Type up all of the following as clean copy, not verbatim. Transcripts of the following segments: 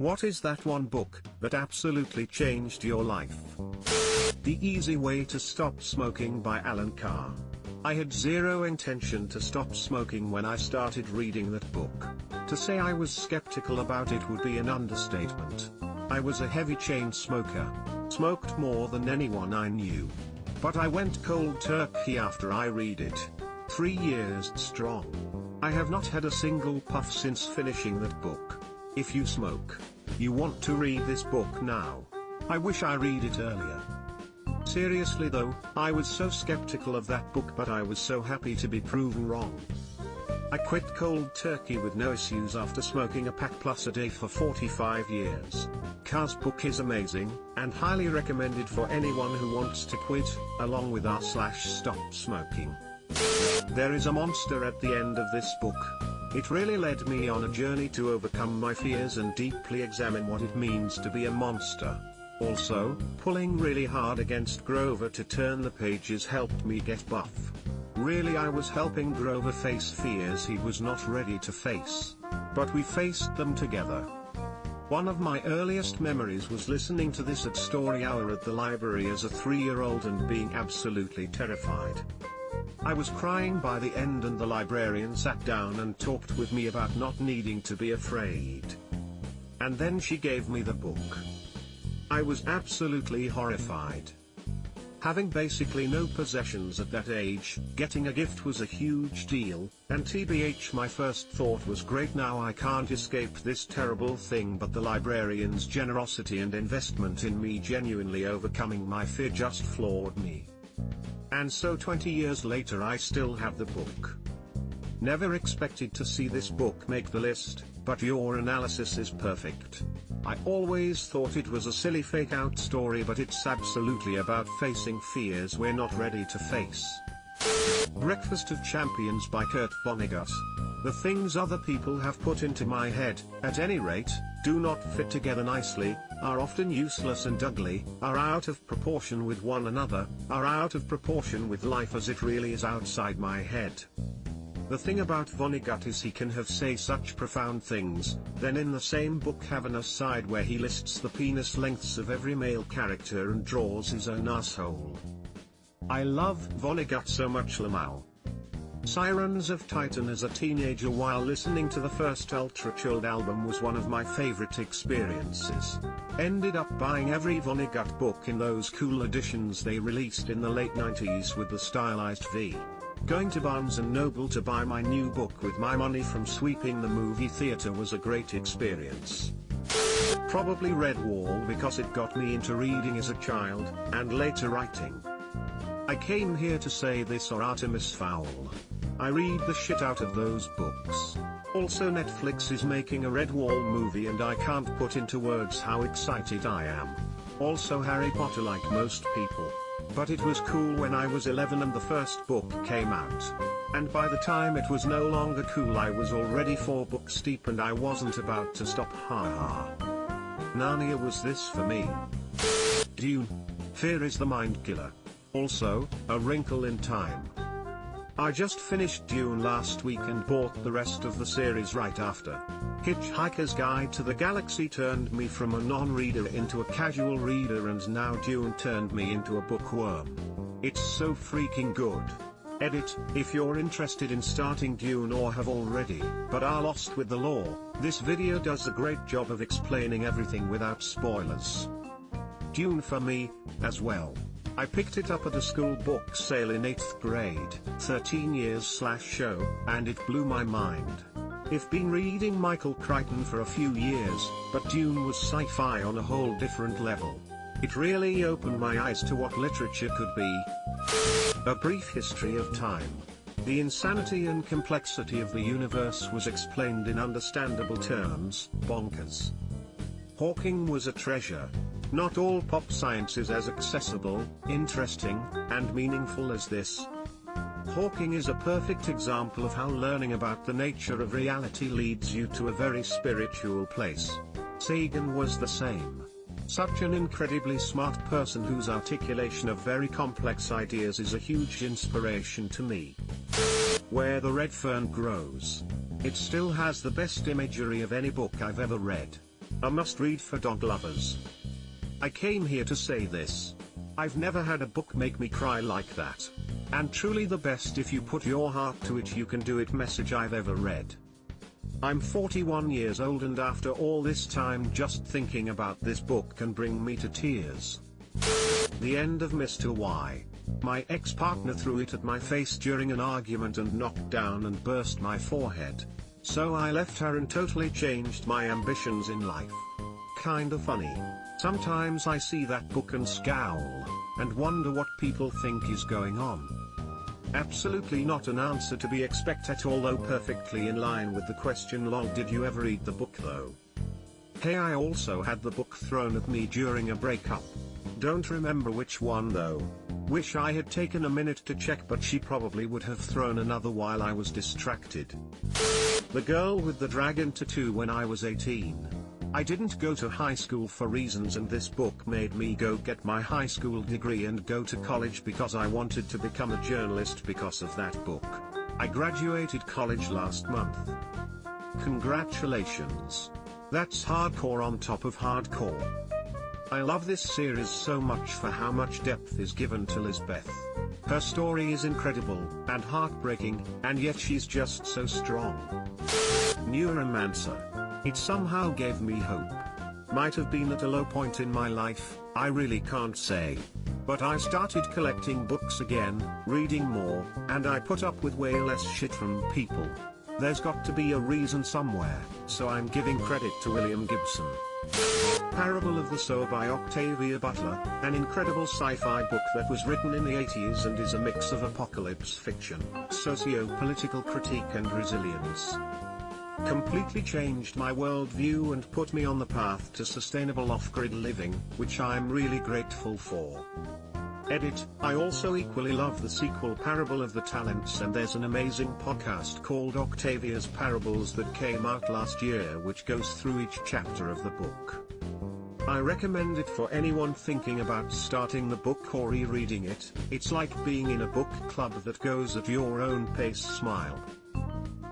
What is that one book that absolutely changed your life? The Easy Way to Stop Smoking by Alan Carr. I had zero intention to stop smoking when I started reading that book. To say I was skeptical about it would be an understatement. I was a heavy chain smoker. Smoked more than anyone I knew. But I went cold turkey after I read it. 3 years strong. I have not had a single puff since finishing that book. If you smoke, you want to read this book now. I wish I read it earlier. Seriously though, I was so skeptical of that book, but I was so happy to be proven wrong. I quit cold turkey with no issues after smoking a pack plus a day for 45 years. Carr's book is amazing, and highly recommended for anyone who wants to quit, along with r/stop smoking. There is a monster at the end of this book. It really led me on a journey to overcome my fears and deeply examine what it means to be a monster. Also, pulling really hard against Grover to turn the pages helped me get buff. Really, I was helping Grover face fears he was not ready to face. But we faced them together. One of my earliest memories was listening to this at story hour at the library as a 3-year-old and being absolutely terrified. I was crying by the end, and the librarian sat down and talked with me about not needing to be afraid. And then she gave me the book. I was absolutely horrified. Having basically no possessions at that age, getting a gift was a huge deal, and TBH my first thought was, great, now I can't escape this terrible thing, but the librarian's generosity and investment in me genuinely overcoming my fear just floored me. And so 20 years later I still have the book. Never expected to see this book make the list, but your analysis is perfect. I always thought it was a silly fake out story, but it's absolutely about facing fears we're not ready to face. Breakfast of Champions by Kurt Vonnegut. The things other people have put into my head, at any rate, do not fit together nicely, are often useless and ugly, are out of proportion with one another, are out of proportion with life as it really is outside my head. The thing about Vonnegut is he can have say such profound things, then in the same book have an aside where he lists the penis lengths of every male character and draws his own asshole. I love Vonnegut so much. Lamau. Sirens of Titan as a teenager while listening to the first Ultra Chilled album was one of my favorite experiences. Ended up buying every Vonnegut book in those cool editions they released in the late 90s with the stylized V. Going to Barnes & Noble to buy my new book with my money from sweeping the movie theater was a great experience. Probably Redwall because it got me into reading as a child, and later writing. I came here to say this or Artemis Fowl. I read the shit out of those books. Also, Netflix is making a Redwall movie and I can't put into words how excited I am. Also Harry Potter like most people. But it was cool when I was 11 and the first book came out. And by the time it was no longer cool I was already 4 books deep and I wasn't about to stop. Haha. Narnia was this for me. Dune. Fear is the mind killer. Also, A Wrinkle in Time. I just finished Dune last week and bought the rest of the series right after. Hitchhiker's Guide to the Galaxy turned me from a non-reader into a casual reader, and now Dune turned me into a bookworm. It's so freaking good. Edit, if you're interested in starting Dune or have already, but are lost with the lore, this video does a great job of explaining everything without spoilers. Dune for me, as well. I picked it up at a school book sale in 8th grade, 13 years/show, and it blew my mind. I've been reading Michael Crichton for a few years, but Dune was sci-fi on a whole different level. It really opened my eyes to what literature could be. A Brief History of Time. The insanity and complexity of the universe was explained in understandable terms. Bonkers. Hawking was a treasure. Not all pop science is as accessible, interesting, and meaningful as this. Hawking is a perfect example of how learning about the nature of reality leads you to a very spiritual place. Sagan was the same. Such an incredibly smart person whose articulation of very complex ideas is a huge inspiration to me. Where the Red Fern Grows. It still has the best imagery of any book I've ever read. A must-read for dog lovers. I came here to say this. I've never had a book make me cry like that. And truly the best if you put your heart to it you can do it message I've ever read. I'm 41 years old and after all this time just thinking about this book can bring me to tears. The End of Mr. Y. My ex-partner threw it at my face during an argument and knocked down and burst my forehead. So I left her and totally changed my ambitions in life. Kinda funny. Sometimes I see that book and scowl, and wonder what people think is going on. Absolutely not an answer to be expected, although perfectly in line with the question lol did you ever read the book though? Hey, I also had the book thrown at me during a breakup. Don't remember which one though. Wish I had taken a minute to check, but she probably would have thrown another while I was distracted. The Girl with the Dragon Tattoo. When I was 18. I didn't go to high school for reasons, and this book made me go get my high school degree and go to college because I wanted to become a journalist because of that book. I graduated college last month. Congratulations. That's hardcore on top of hardcore. I love this series so much for how much depth is given to Lisbeth. Her story is incredible, and heartbreaking, and yet she's just so strong. Neuromancer. It somehow gave me hope. Might have been at a low point in my life, I really can't say. But I started collecting books again, reading more, and I put up with way less shit from people. There's got to be a reason somewhere, so I'm giving credit to William Gibson. Parable of the Sower by Octavia Butler, an incredible sci-fi book that was written in the 80s and is a mix of apocalypse fiction, socio-political critique and resilience. Completely changed my worldview and put me on the path to sustainable off-grid living, which I'm really grateful for. Edit. I also equally love the sequel Parable of the Talents, and there's an amazing podcast called Octavia's Parables that came out last year which goes through each chapter of the book. I recommend it for anyone thinking about starting the book or rereading it. It's like being in a book club that goes at your own pace. Smile.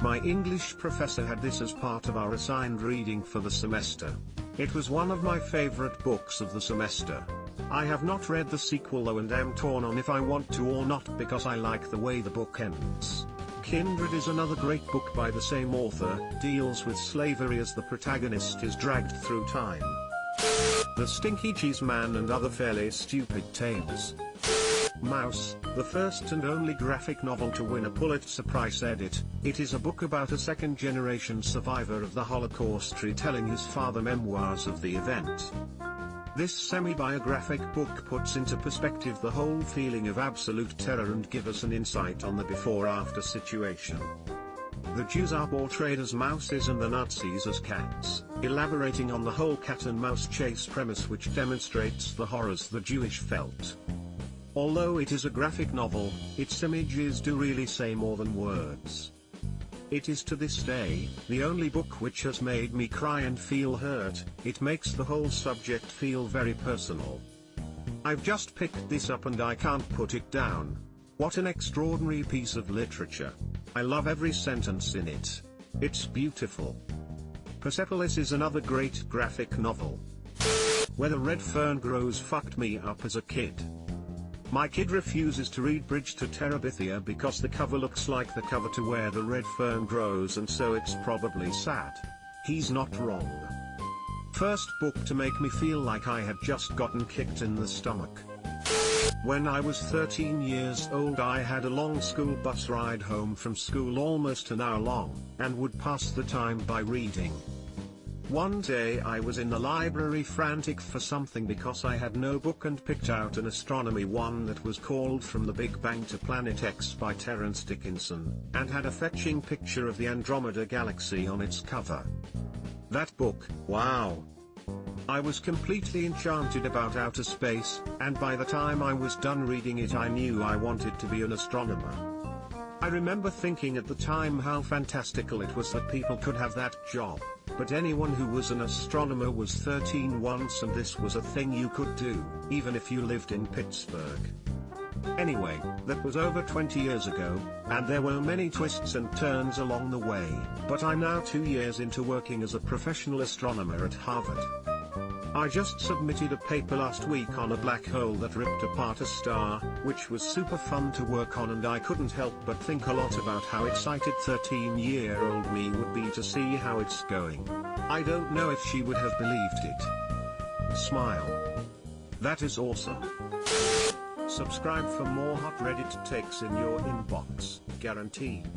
My English professor had this as part of our assigned reading for the semester. It was one of my favorite books of the semester. I have not read the sequel though and am torn on if I want to or not because I like the way the book ends. Kindred is another great book by the same author, deals with slavery as the protagonist is dragged through time. The Stinky Cheese Man and Other Fairly Stupid Tales. Mouse, the first and only graphic novel to win a Pulitzer Prize. Edit. It is a book about a second-generation survivor of the Holocaust retelling his father's memoirs of the event. This semi-biographic book puts into perspective the whole feeling of absolute terror and gives us an insight on the before-after situation. The Jews are portrayed as mouses and the Nazis as cats, elaborating on the whole cat and mouse chase premise, which demonstrates the horrors the Jewish felt. Although it is a graphic novel, its images do really say more than words. It is to this day, the only book which has made me cry and feel hurt. It makes the whole subject feel very personal. I've just picked this up and I can't put it down. What an extraordinary piece of literature. I love every sentence in it. It's beautiful. Persepolis is another great graphic novel. Where the Red Fern Grows fucked me up as a kid. My kid refuses to read Bridge to Terabithia because the cover looks like the cover to Where the Red Fern Grows, and so it's probably sad. He's not wrong. First book to make me feel like I had just gotten kicked in the stomach. When I was 13 years old, I had a long school bus ride home from school, almost an hour long, and would pass the time by reading. One day I was in the library frantic for something because I had no book and picked out an astronomy one that was called From the Big Bang to Planet X by Terence Dickinson, and had a fetching picture of the Andromeda Galaxy on its cover. That book, wow! I was completely enchanted about outer space, and by the time I was done reading it I knew I wanted to be an astronomer. I remember thinking at the time how fantastical it was that people could have that job, but anyone who was an astronomer was 13 once and this was a thing you could do, even if you lived in Pittsburgh. Anyway, that was over 20 years ago, and there were many twists and turns along the way, but I'm now 2 years into working as a professional astronomer at Harvard. I just submitted a paper last week on a black hole that ripped apart a star, which was super fun to work on, and I couldn't help but think a lot about how excited 13-year-old me would be to see how it's going. I don't know if she would have believed it. Smile. That is awesome. Subscribe for more hot Reddit takes in your inbox, guaranteed.